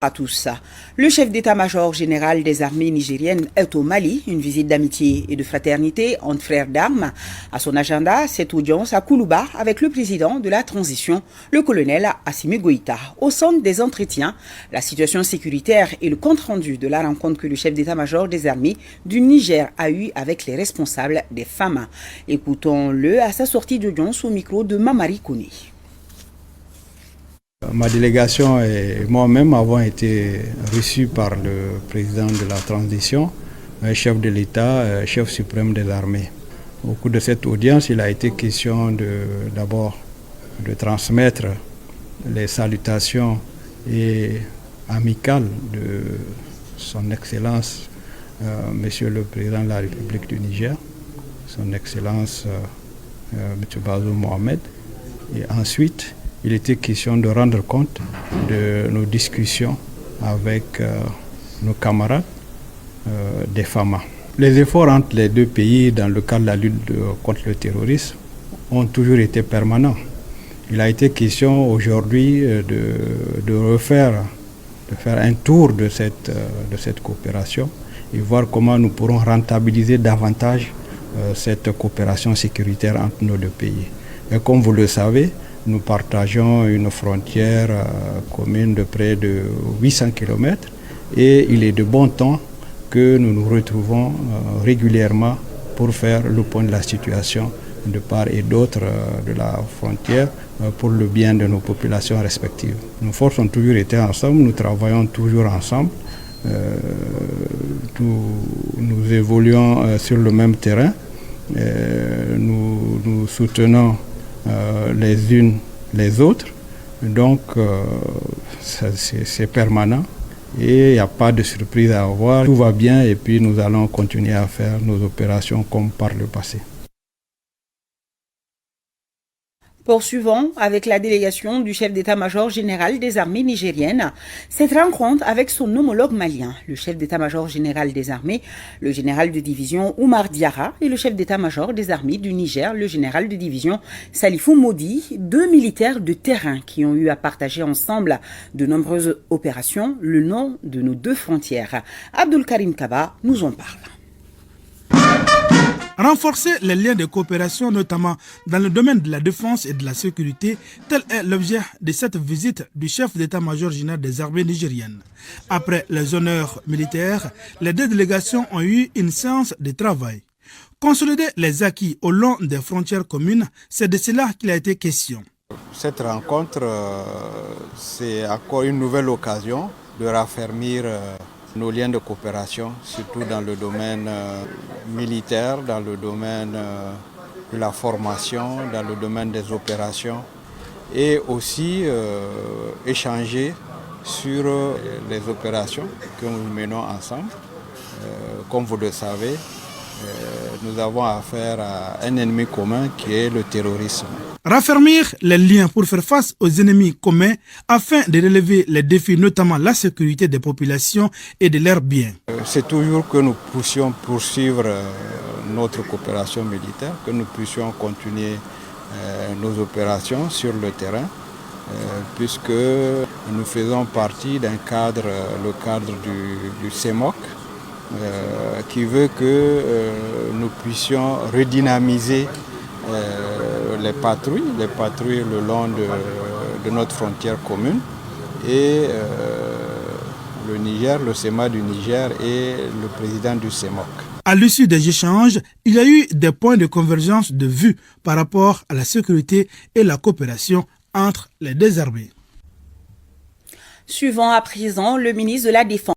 À tous. Le chef d'état-major général des armées nigériennes est au Mali, une visite d'amitié et de fraternité entre frères d'armes. À son agenda, cette audience à Koulouba avec le président de la transition, le colonel Assimi Goïta. Au centre des entretiens, la situation sécuritaire et le compte-rendu de la rencontre que le chef d'état-major des armées du Niger a eue avec les responsables des femmes. Écoutons-le à sa sortie d'audience au micro de Mamari Kouné. Ma délégation et moi-même avons été reçus par le président de la transition, chef de l'État, chef suprême des armées. Au cours de cette audience, il a été question d'abord de transmettre les salutations amicales de son Excellence, Monsieur le Président de la République du Niger, son Excellence Monsieur Bazoum Mohamed, et ensuite il était question de rendre compte de nos discussions avec nos camarades des FAMA. Les efforts entre les deux pays dans le cadre de la lutte contre le terrorisme ont toujours été permanents. Il a été question aujourd'hui de faire un tour de cette coopération et voir comment nous pourrons rentabiliser davantage cette coopération sécuritaire entre nos deux pays. Et comme vous le savez, nous partageons une frontière commune de près de 800 km et il est de bon temps que nous nous retrouvons régulièrement pour faire le point de la situation de part et d'autre de la frontière pour le bien de nos populations respectives. Nos forces ont toujours été ensemble, nous travaillons toujours ensemble, nous évoluons sur le même terrain, nous soutenons les unes les autres, donc c'est permanent et il n'y a pas de surprise à avoir. Tout va bien et puis nous allons continuer à faire nos opérations comme par le passé. Poursuivons avec la délégation du chef d'état-major général des armées nigériennes. Cette rencontre avec son homologue malien, le chef d'état-major général des armées, le général de division Oumar Diarra et le chef d'état-major des armées du Niger, le général de division Salifou Modi, deux militaires de terrain qui ont eu à partager ensemble de nombreuses opérations le long de nos deux frontières. Abdul Karim Kaba nous en parle. Renforcer les liens de coopération, notamment dans le domaine de la défense et de la sécurité, tel est l'objet de cette visite du chef d'état-major général des armées nigériennes. Après les honneurs militaires, les deux délégations ont eu une séance de travail. Consolider les acquis au long des frontières communes, c'est de cela qu'il a été question. Cette rencontre, c'est encore une nouvelle occasion de raffermir nos liens de coopération, surtout dans le domaine militaire, dans le domaine de la formation, dans le domaine des opérations et aussi échanger sur les opérations que nous menons ensemble. Comme vous le savez, nous avons affaire à un ennemi commun qui est le terrorisme. Raffermir les liens pour faire face aux ennemis communs afin de relever les défis, notamment la sécurité des populations et de leurs biens. C'est toujours que nous puissions poursuivre notre coopération militaire, que nous puissions continuer nos opérations sur le terrain, puisque nous faisons partie d'un cadre, le cadre du CEMOC, qui veut que nous puissions redynamiser les patrouilles le long de notre frontière commune et le Niger, le SEMA du Niger et le président du CEMOC. À l'issue des échanges, il y a eu des points de convergence de vue par rapport à la sécurité et la coopération entre les deux armées. Suivant à présent le ministre de la Défense.